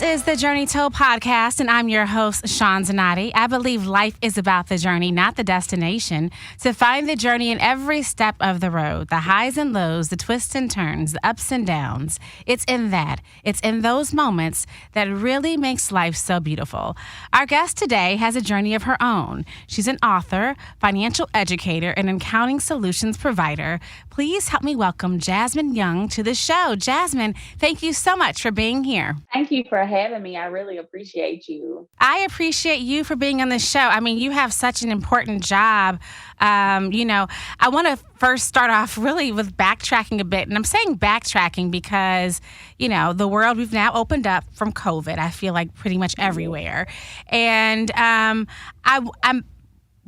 is the Journey Told podcast, and I'm your host, Sean Zanatti. I believe life is about the journey, not the destination. To find the journey in every step of the road, the highs and lows, the twists and turns, the ups and downs. It's in those moments that really makes life so beautiful. Our guest today has a journey of her own. She's an author, financial educator, and accounting solutions provider. Please help me welcome Jasmine Young to the show. Jasmine, thank you so much for being here. Thank you for having me. I really appreciate you. I appreciate you for being on the show. I mean, you have such an important job. I want to first start off really with backtracking a bit. And I'm saying backtracking because, the world we've now opened up from COVID, I feel like pretty much everywhere. And I'm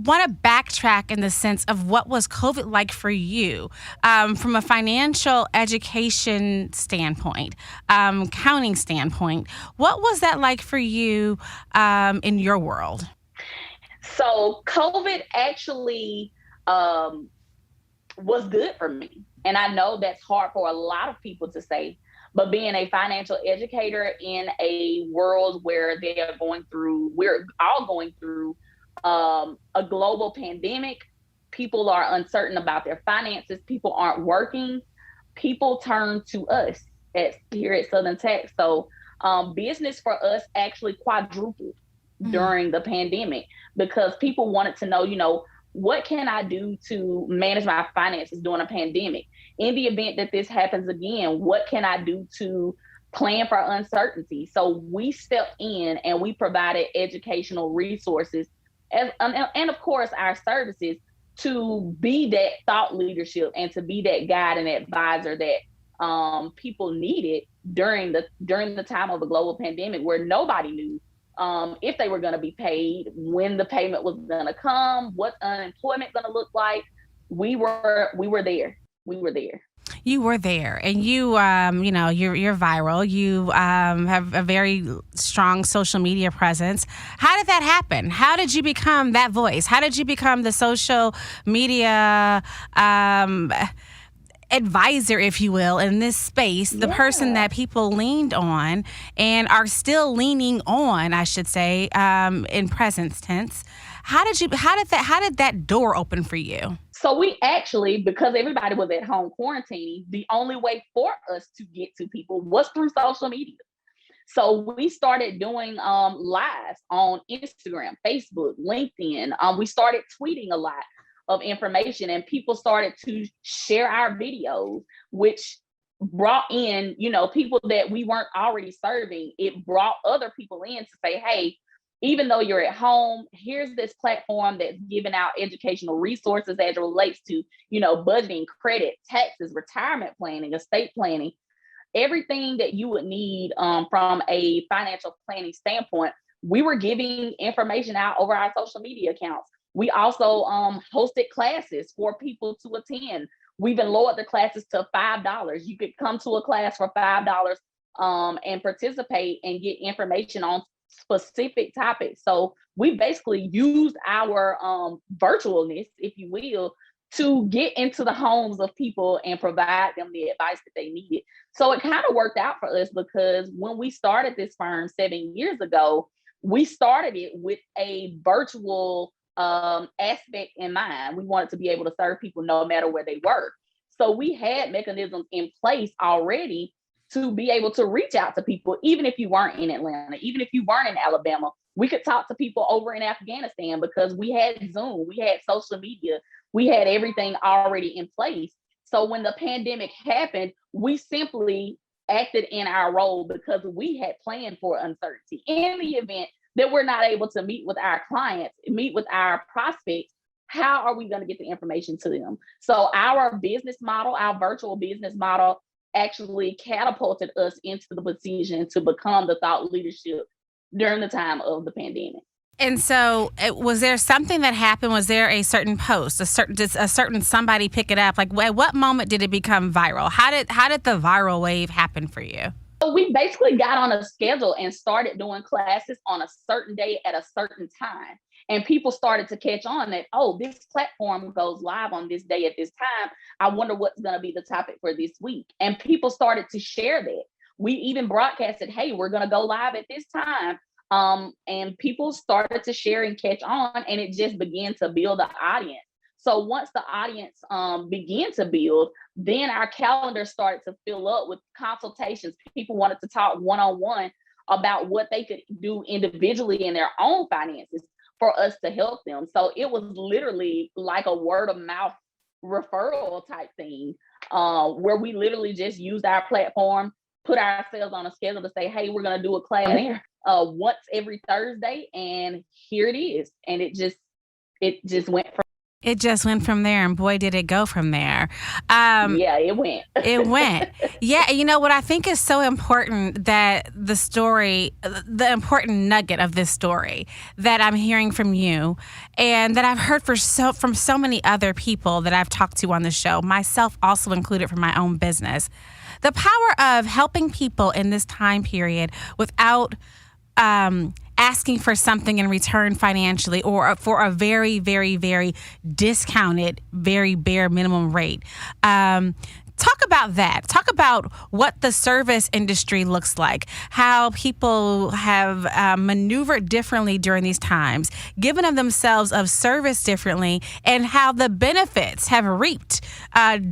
want to backtrack in the sense of what was COVID like for you from a financial education standpoint, accounting standpoint. What was that like for you in your world? So COVID actually was good for me. And I know that's hard for a lot of people to say, but being a financial educator in a world where we're all going through a global pandemic, people are uncertain about their finances, people aren't working, people turn to us here at Southern Tax. So business for us actually quadrupled during the pandemic because people wanted to know, what can I do to manage my finances during a pandemic? In the event that this happens again, what can I do to plan for uncertainty? So we stepped in and we provided educational resources and of course our services to be that thought leadership and to be that guide and advisor that people needed during the time of a global pandemic where nobody knew if they were going to be paid, when the payment was going to come, what unemployment going to look like. We were there. You were there, and you're viral. You have a very strong social media presence. How did that happen? How did you become that voice? How did you become the social media advisor, if you will, in this space, the person that people leaned on and are still leaning on, I should say, in present tense? How did that door open for you? So we actually, because everybody was at home quarantining, the only way for us to get to people was through social media. So we started doing lives on Instagram, Facebook, LinkedIn. We started tweeting a lot of information and people started to share our videos, which brought in, people that we weren't already serving. It brought other people in to say, hey, even though you're at home, here's this platform that's giving out educational resources as it relates to, budgeting, credit, taxes, retirement planning, estate planning, everything that you would need from a financial planning standpoint. We were giving information out over our social media accounts. We also hosted classes for people to attend. We've even lowered the classes to $5. You could come to a class for $5 and participate and get information on specific topics. So we basically used our virtualness, if you will, to get into the homes of people and provide them the advice that they needed. So it kind of worked out for us because when we started this firm 7 years ago, we started it with a virtual aspect in mind. We wanted to be able to serve people no matter where they were. So we had mechanisms in place already to be able to reach out to people, even if you weren't in Atlanta, even if you weren't in Alabama. We could talk to people over in Afghanistan because we had Zoom, we had social media, we had everything already in place. So when the pandemic happened, we simply acted in our role because we had planned for uncertainty. In the event that we're not able to meet with our clients, meet with our prospects, how are we going to get the information to them? So our business model, our virtual business model, actually catapulted us into the position to become the thought leadership during the time of the pandemic. And so was there something that happened? Was there a certain post, did a certain somebody pick it up? Like at what moment did it become viral? How did the viral wave happen for you? So we basically got on a schedule and started doing classes on a certain day at a certain time. And people started to catch on that, oh, this platform goes live on this day at this time. I wonder what's going to be the topic for this week. And people started to share that. We even broadcasted, hey, we're going to go live at this time. And people started to share and catch on, and it just began to build the audience. So once the audience began to build, then our calendar started to fill up with consultations. People wanted to talk one-on-one about what they could do individually in their own finances for us to help them. So it was literally like a word of mouth referral type thing, where we literally just used our platform, put ourselves on a schedule to say, hey, we're going to do a class there once every Thursday, and here it is. And it just went from It just went from there, and boy, did it go from there. yeah, it went. It went. Yeah, you know what I think is so important, that the important nugget of this story that I'm hearing from you, and that I've heard from so many other people that I've talked to on the show, myself also included, from my own business, the power of helping people in this time period without asking for something in return financially, or for a very, very, very discounted, very bare minimum rate. Talk about that. Talk about what the service industry looks like, how people have maneuvered differently during these times, given of themselves of service differently, and how the benefits have reaped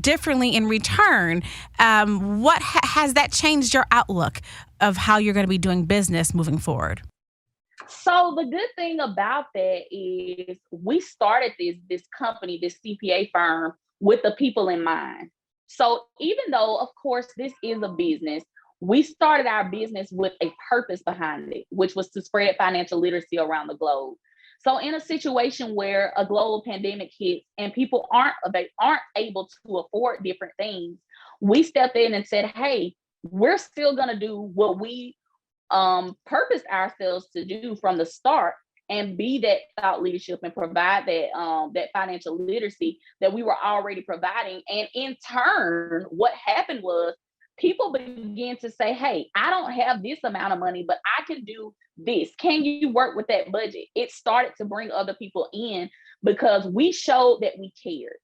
differently in return. What has that changed your outlook of how you're going to be doing business moving forward? So the good thing about that is we started this company, this CPA firm, with the people in mind. So even though, of course, this is a business, we started our business with a purpose behind it, which was to spread financial literacy around the globe. So in a situation where a global pandemic hits and people aren't able to afford different things, we stepped in and said, hey, we're still going to do what we purpose ourselves to do from the start, and be that thought leadership and provide that financial literacy that we were already providing. And in turn, what happened was people began to say, hey, I don't have this amount of money, but I can do this. Can you work with that budget? It started to bring other people in because we showed that we cared.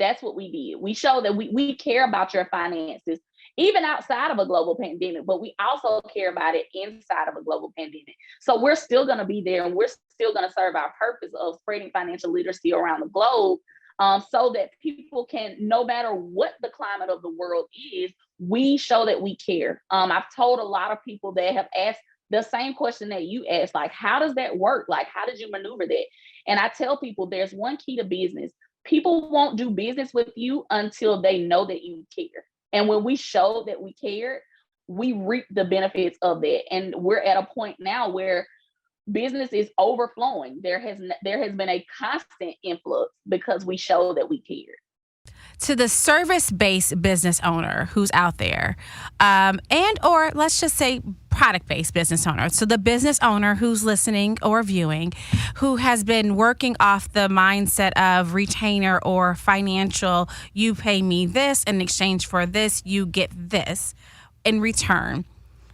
That's what we did. We showed that we care about your finances, even outside of a global pandemic, but we also care about it inside of a global pandemic. So we're still going to be there, and we're still going to serve our purpose of spreading financial literacy around the globe, so that people can, no matter what the climate of the world is, we show that we care. I've told a lot of people that have asked the same question that you asked, like, how does that work? Like, how did you maneuver that? And I tell people there's one key to business. People won't do business with you until they know that you care. And when we showed that we cared, we reap the benefits of that. And we're at a point now where business is overflowing. There has been a constant influx because we show that we cared. To the service-based business owner who's out there, and or let's just say product-based business owner. So the business owner who's listening or viewing, who has been working off the mindset of retainer or financial, you pay me this in exchange for this, you get this in return.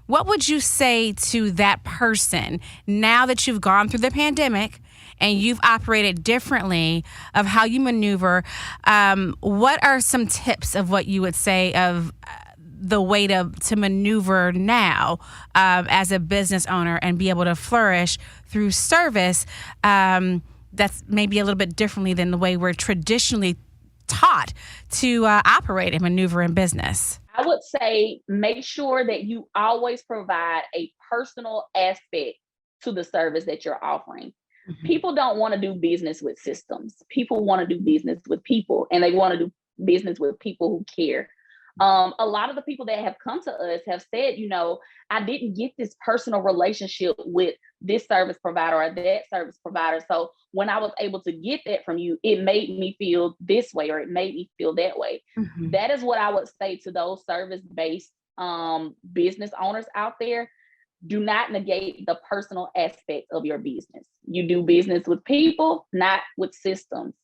What would you say to that person now that you've gone through the pandemic and you've operated differently of how you maneuver? What are some tips of what you would say of the way to maneuver now as a business owner and be able to flourish through service that's maybe a little bit differently than the way we're traditionally taught to operate and maneuver in business? I would say make sure that you always provide a personal aspect to the service that you're offering. Mm-hmm. People don't want to do business with systems. People want to do business with people, and they want to do business with people who care. A lot of the people that have come to us have said, I didn't get this personal relationship with this service provider or that service provider. So when I was able to get that from you, it made me feel this way, or it made me feel that way. Mm-hmm. That is what I would say to those service-based business owners out there. Do not negate the personal aspect of your business. You do business with people, not with systems.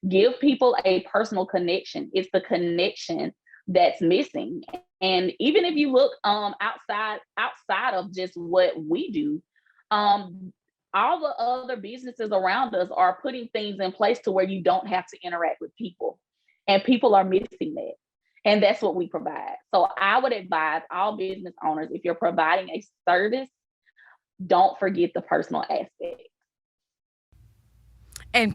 Give people a personal connection. It's the connection that's missing. And even if you look outside of just what we do, all the other businesses around us are putting things in place to where you don't have to interact with people, and people are missing that. And that's what we provide. So I would advise all business owners, if you're providing a service, don't forget the personal aspect. And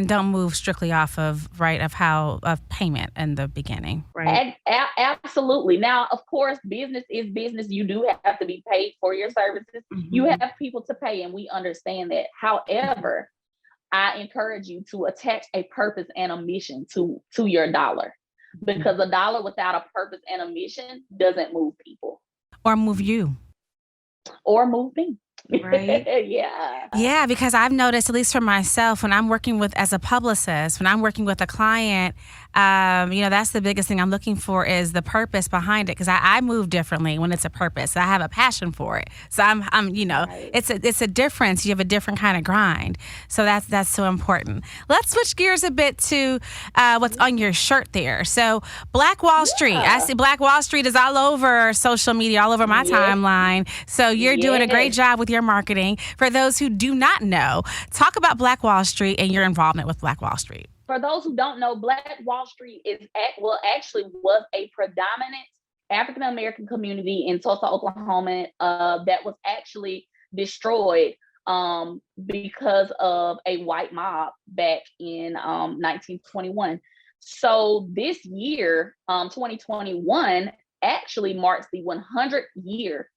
don't move strictly off of of payment in the beginning, right? Absolutely. Now, of course, business is business. You do have to be paid for your services. You Mm-hmm. have people to pay, and we understand that. However, I encourage you to attach a purpose and a mission to your dollar, because a dollar without a purpose and a mission doesn't move people Or move you. or move me. Right. Yeah, because I've noticed, at least for myself, when I'm working as a publicist, when I'm working with a client, that's the biggest thing I'm looking for is the purpose behind it. Because I move differently when it's a purpose. I have a passion for it. So Right. it's a difference. You have a different kind of grind. So that's so important. Let's switch gears a bit to what's on your shirt there. So Black Wall Street. I see Black Wall Street is all over social media, all over my timeline. So you're doing a great job with your marketing. For those who do not know, talk about Black Wall Street and your involvement with Black Wall Street. For those who don't know, Black Wall Street actually was a predominant African American community in Tulsa, Oklahoma, that was actually destroyed because of a white mob back in 1921. So this year, 2021, actually marks the 100th year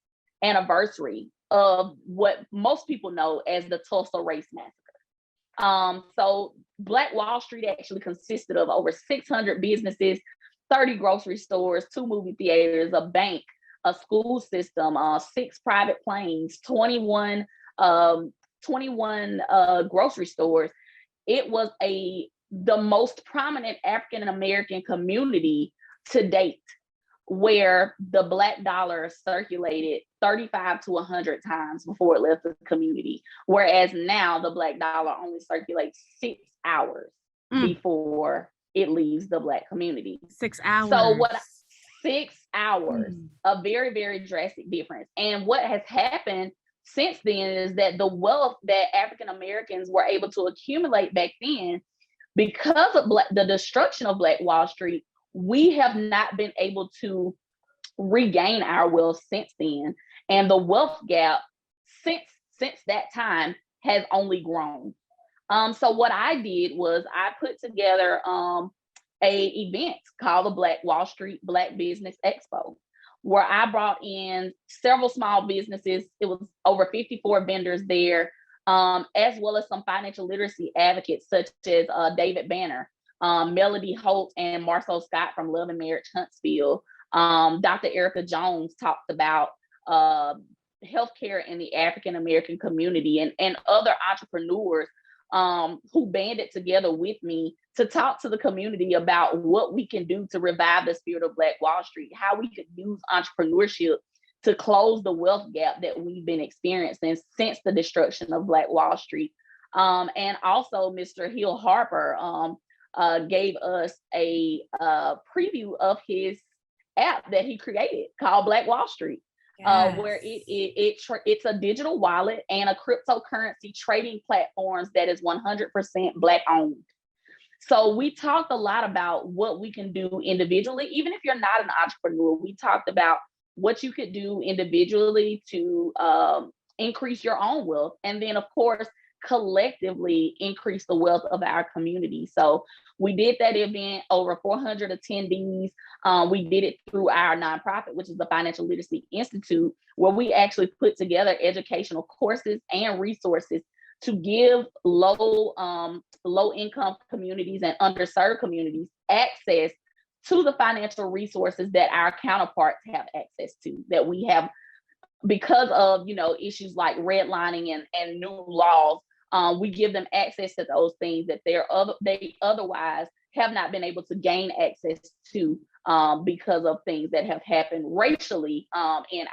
anniversary of what most people know as the Tulsa Race Massacre. So Black Wall Street actually consisted of over 600 businesses, 30 grocery stores, 2 movie theaters, a bank, a school system, 6 private planes, 21 grocery stores. It was the most prominent African American community to date, where the Black dollar circulated 35 to 100 times before it left the community. Whereas now the Black dollar only circulates 6 hours before it leaves the Black community. 6 hours. So 6 hours, a very, very drastic difference. And what has happened since then is that the wealth that African Americans were able to accumulate back then, because of the destruction of Black Wall Street, we have not been able to regain our wealth since then. And the wealth gap since that time has only grown. So what I did was I put together a event called the Black Wall Street Black Business Expo, where I brought in several small businesses. It was over 54 vendors there, as well as some financial literacy advocates such as David Banner, Melody Holt, and Marcel Scott from Love and Marriage Huntsville. Dr. Erica Jones talked about healthcare in the African American community, and other entrepreneurs who banded together with me to talk to the community about what we can do to revive the spirit of Black Wall Street, how we could use entrepreneurship to close the wealth gap that we've been experiencing since the destruction of Black Wall Street. And also Mr. Hill Harper gave us a preview of his app that he created called Black Wall Street. Where it's a digital wallet and a cryptocurrency trading platforms that is 100% Black owned. So we talked a lot about what we can do individually, even if you're not an entrepreneur. We talked about what you could do individually to increase your own wealth, and then of course collectively increase the wealth of our community. So we did that event, over 400 attendees. We did it through our nonprofit, which is the Financial Literacy Institute, where we actually put together educational courses and resources to give low income communities and underserved communities access to the financial resources that our counterparts have access to, that we have because of issues like redlining and new laws. We give them access to those things that they otherwise have not been able to gain access to because of things that have happened racially in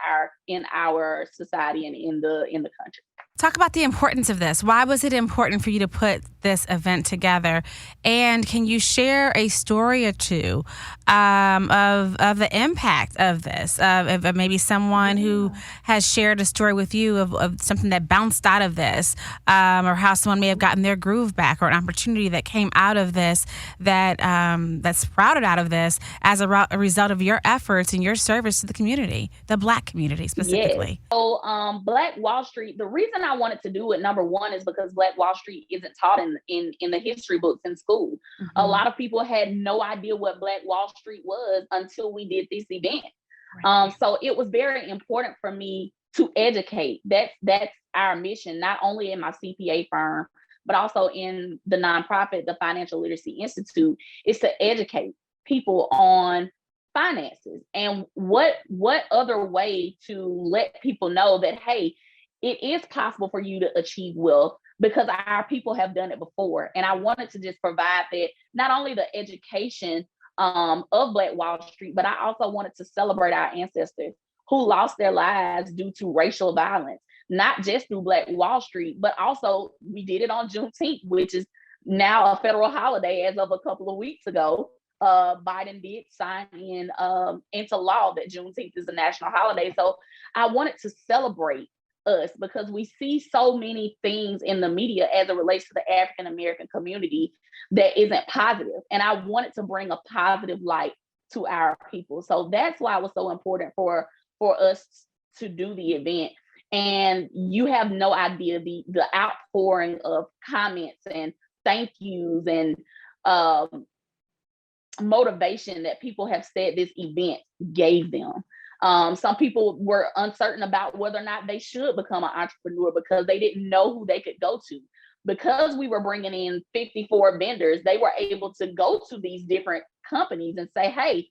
our society and in the country. Talk about the importance of this. Why was it important for you to put this event together? And can you share a story or two of the impact of this? Of maybe someone who has shared a story with you of something that bounced out of this, or how someone may have gotten their groove back, or an opportunity that came out of this that sprouted out of this as a result of your efforts and your service to the community, the Black community specifically. Yes. So, Black Wall Street, the reason I wanted to do it, number one, is because Black Wall Street isn't taught in the history books in school. A lot of people had no idea what Black Wall Street was until we did this event. So it was very important for me to educate. That's our mission, not only in my CPA firm, but also in the nonprofit, the Financial Literacy Institute, is to educate people on finances. And what other way to let people know that, hey, it is possible for you to achieve wealth, because our people have done it before. And I wanted to just provide that, not only the education of Black Wall Street, but I also wanted to celebrate our ancestors who lost their lives due to racial violence, not just through Black Wall Street, but also we did it on Juneteenth, which is now a federal holiday as of a couple of weeks ago. Biden did sign into law that Juneteenth is a national holiday. So I wanted to celebrate us, because we see so many things in the media as it relates to the African American community that isn't positive. And I wanted to bring a positive light to our people. So that's why it was so important for us to do the event. And you have no idea the outpouring of comments and thank yous and motivation that people have said this event gave them. Some people were uncertain about whether or not they should become an entrepreneur because they didn't know who they could go to. Because we were bringing in 54 vendors, they were able to go to these different companies and say, hey,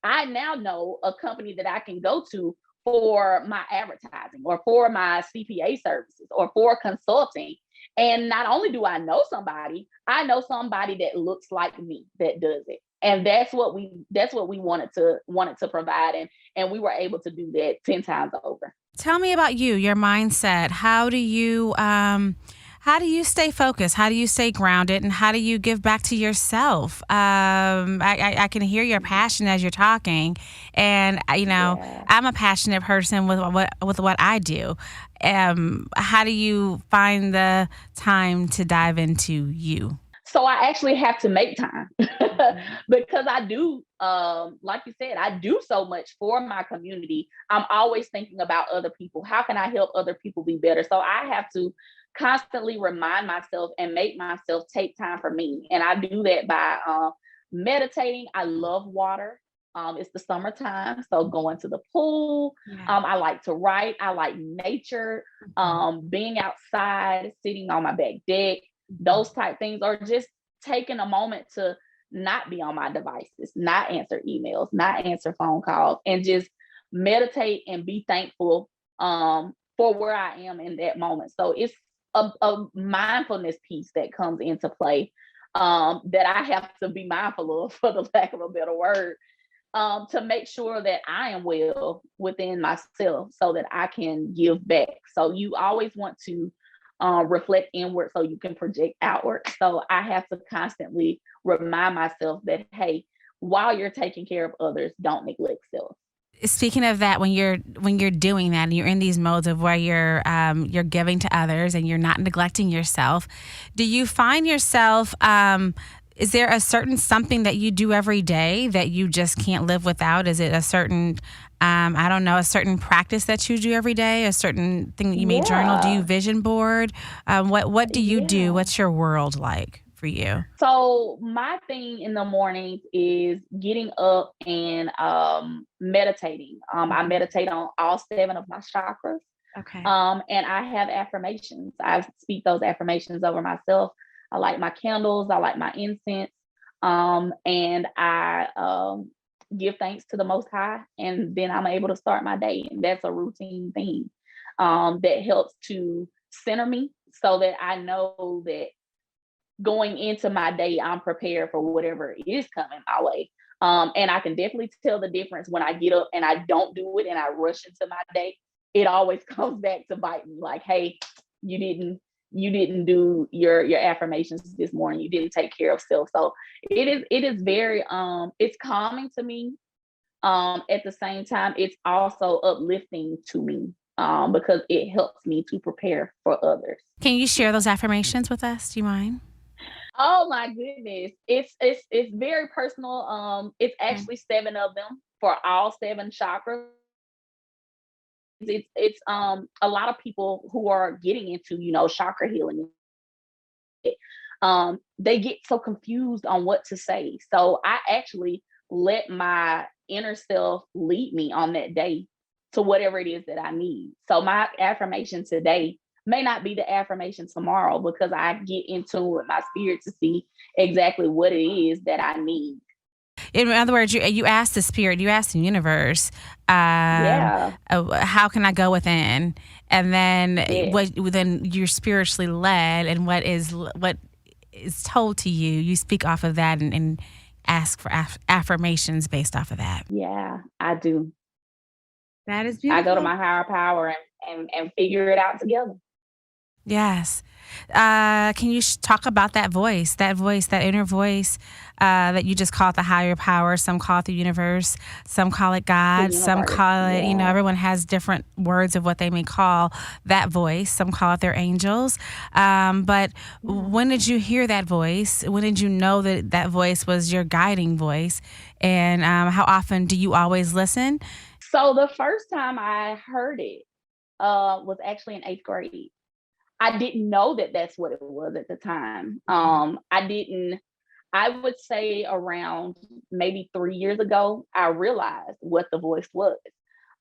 I now know a company that I can go to for my advertising or for my CPA services or for consulting. And not only do I know somebody that looks like me that does it. And that's what we wanted to provide, and we were able to do that 10 times over. Tell me about you, your mindset. How do you stay focused? How do you stay grounded? And how do you give back to yourself? I can hear your passion as you're talking, and I'm a passionate person with what I do. How do you find the time to dive into you? So I actually have to make time because I do, like you said, I do so much for my community. I'm always thinking about other people. How can I help other people be better? So I have to constantly remind myself and make myself take time for me. And I do that by meditating. I love water. It's the summertime, so going to the pool. I like to write. I like nature, being outside, sitting on my back deck. Those type things, or just taking a moment to not be on my devices, not answer emails, not answer phone calls, and just meditate and be thankful for where I am in that moment. So it's a mindfulness piece that comes into play that I have to be mindful of, for the lack of a better word, to make sure that I am well within myself so that I can give back. So you always want to reflect inward so you can project outward. So I have to constantly remind myself that, hey, while you're taking care of others, don't neglect self. Speaking of that, when you're doing that and you're in these modes of where you're giving to others and you're not neglecting yourself, do you find yourself is there a certain something that you do every day that you just can't live without? Is it a certain a certain practice that you do every day, a certain thing that you may journal? Do you vision board? What do you do? What's your world like for you? So my thing in the mornings is getting up and meditating. I meditate on all 7 of my chakras. Okay. And I have affirmations. I speak those affirmations over myself. I light my candles. I light my incense. And I give thanks to the Most High. And then I'm able to start my day. And that's a routine thing that helps to center me so that I know that going into my day, I'm prepared for whatever is coming my way. And I can definitely tell the difference when I get up and I don't do it and I rush into my day. It always comes back to bite me like, hey, you didn't do your affirmations this morning. You didn't take care of self. So it is very it's calming to me. At the same time, it's also uplifting to me, because it helps me to prepare for others. Can you share those affirmations with us? Do you mind? Oh my goodness. It's very personal. It's Okay. actually 7 of them for all 7 chakras. It's a lot of people who are getting into, chakra healing, they get so confused on what to say. So I actually let my inner self lead me on that day to whatever it is that I need. So my affirmation today may not be the affirmation tomorrow, because I get in tune with my spirit to see exactly what it is that I need. In other words, you ask the spirit, you ask the universe, Yeah. how can I go within? And then Yeah. then you're spiritually led, and what is told to you, you speak off of that and ask for affirmations based off of that. Yeah, I do. That is I go to beautiful. my higher power and figure it out together. Yes. Can you talk about that voice, that inner voice that you just call it the higher power? Some call it the universe, some call it The God, some universe. call it, Yeah. everyone has different words of what they may call that voice. Some call it their angels. But Yeah. when did you hear that voice? When did you know that that voice was your guiding voice? And how often do you always listen? So the first time I heard it was actually in 8th grade. I didn't know that that's what it was at the time. I would say around maybe 3 years ago, I realized what the voice was.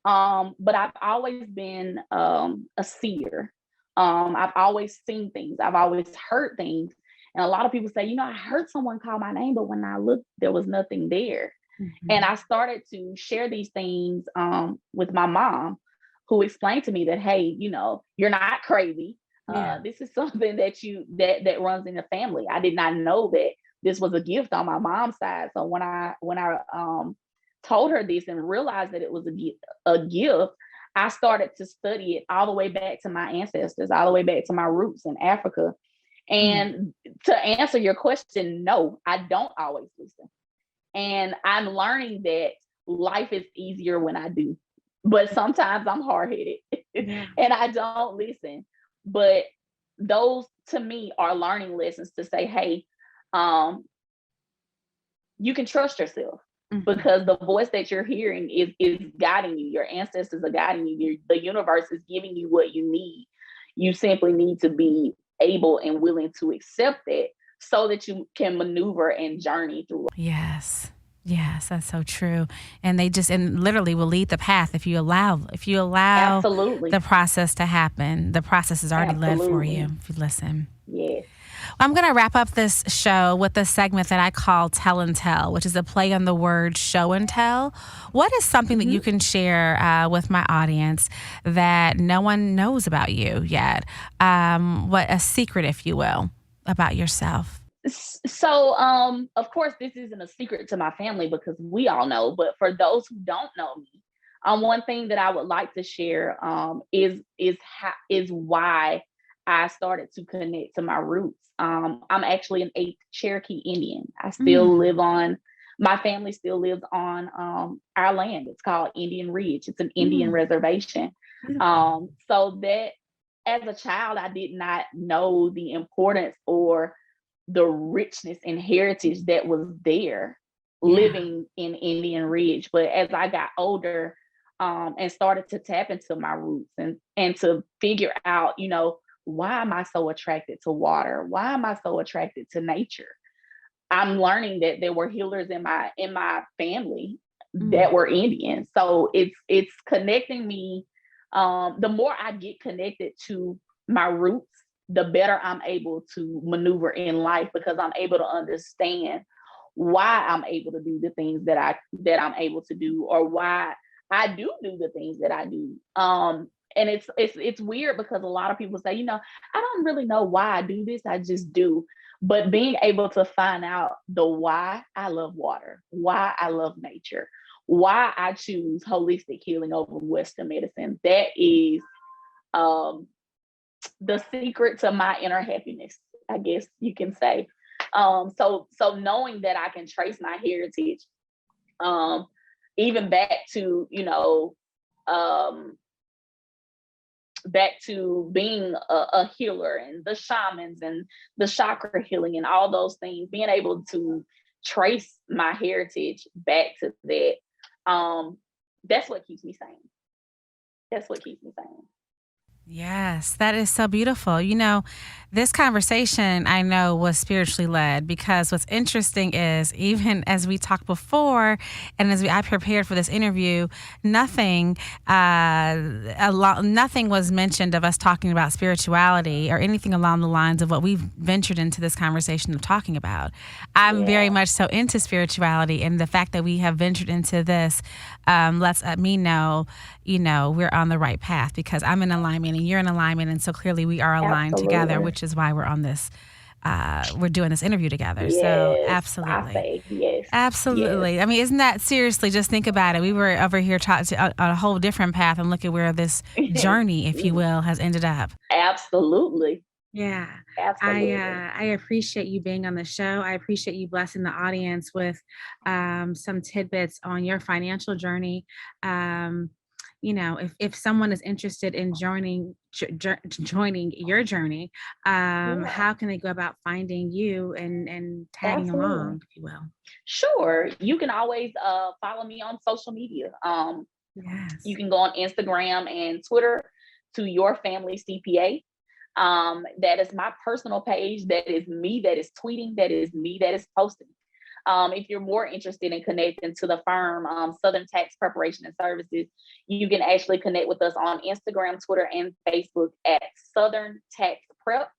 But I've always been a seer. I've always seen things. I've always heard things. And a lot of people say, I heard someone call my name, but when I looked, there was nothing there. And Mhm. I started to share these things with my mom, who explained to me that, hey, you're not crazy. Yeah. This is something that runs in the family. I did not know that this was a gift on my mom's side. So when I told her this and realized that it was a gift, I started to study it all the way back to my ancestors, all the way back to my roots in Africa. Mm. And to answer your question, no, I don't always listen. And I'm learning that life is easier when I do. But sometimes I'm hard headed Yeah. and I don't listen. But those to me are learning lessons to say, hey, um, you can trust yourself, Mhm. because the voice that you're hearing is guiding you. Your ancestors are guiding you. The universe is giving you what you need. You simply need to be able and willing to accept it so that you can maneuver and journey through. Yes. Yes, that's so true. And they just and literally will lead the path if you allow Absolutely. the process to happen. The process is already led for you Absolutely. if you listen. Yes. I'm going to wrap up this show with a segment that I call Tell and Tell, which is a play on the word show and tell. What is something that you Mhm. can share with my audience that no one knows about you yet? What a secret, if you will, about yourself? So, of course, this isn't a secret to my family because we all know. But for those who don't know me, one thing that I would like to share is why I started to connect to my roots. I'm actually an 8th Cherokee Indian. I still Mm, live on. My family still lives on our land. It's called Indian Ridge. It's an Indian mm, reservation. beautiful. So that as a child, I did not know the importance or the richness and heritage that was there Yeah. living in Indian Ridge. But as I got older, and started to tap into my roots and to figure out, why am I so attracted to water? Why am I so attracted to nature? I'm learning that there were healers in my family Mm, that were Indian. So it's connecting me. The more I get connected to my roots, the better I'm able to maneuver in life, because I'm able to understand why I'm able to do the things that I'm able to do, or why I do the things that I do. And it's weird because a lot of people say, I don't really know why I do this. I just do. But being able to find out the why I love water, why I love nature, why I choose holistic healing over Western medicine, that is um the secret to my inner happiness, I guess you can say. So knowing that I can trace my heritage, even back to, back to being a healer and the shamans and the chakra healing and all those things, being able to trace my heritage back to that, that's what keeps me sane. That's what keeps me sane. Yes, that is so beautiful. This conversation I know was spiritually led, because what's interesting is, even as we talked before and I prepared for this interview, nothing was mentioned of us talking about spirituality or anything along the lines of what we've ventured into this conversation of talking about. I'm very much so into spirituality, and the fact that we have ventured into this lets me know, we're on the right path, because I'm in alignment and you're in alignment. And so clearly we are aligned together, which is why we're on this, we're doing this interview together. Yes, so absolutely. Yes. Absolutely. Yes. I mean, isn't that, seriously, just think about it. We were over here talking on a whole different path, and look at where this journey, if you will, has ended up. Absolutely. Yeah. Absolutely. I appreciate you being on the show. I appreciate you blessing the audience with some tidbits on your financial journey. If someone is interested in joining your journey, how can they go about finding you and tagging along, if you will? Sure. You can always follow me on social media. Yes. You can go on Instagram and Twitter to Your Family CPA. That is my personal page. That is me that is tweeting. That is me that is posting. If you're more interested in connecting to the firm, Southern Tax Preparation and Services, you can actually connect with us on Instagram, Twitter, and Facebook at Southern Tax Prep.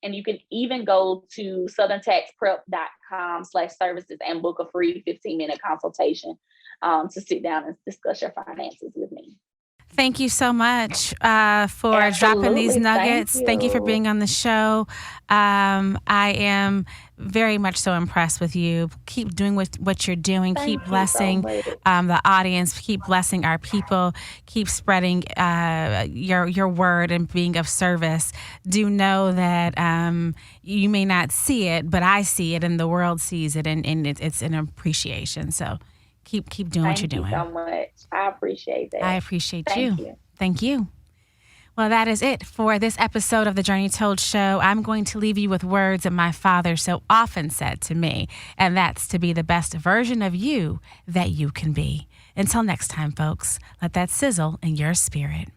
And you can even go to southerntaxprep.com/services and book a free 15-minute consultation to sit down and discuss your finances with me. Thank you so much for dropping these nuggets. Thank you for being on the show. I am very much so impressed with you. Keep doing what you're doing. Keep blessing the audience. Keep blessing our people. Keep spreading your word and being of service. Do know that you may not see it, but I see it, and the world sees it, and it's an appreciation. So keep doing what you're doing. Thank you so much. I appreciate that. I appreciate you. Thank you. Well, that is it for this episode of The Journey Told Show. I'm going to leave you with words that my father so often said to me, and that's to be the best version of you that you can be. Until next time, folks, let that sizzle in your spirit.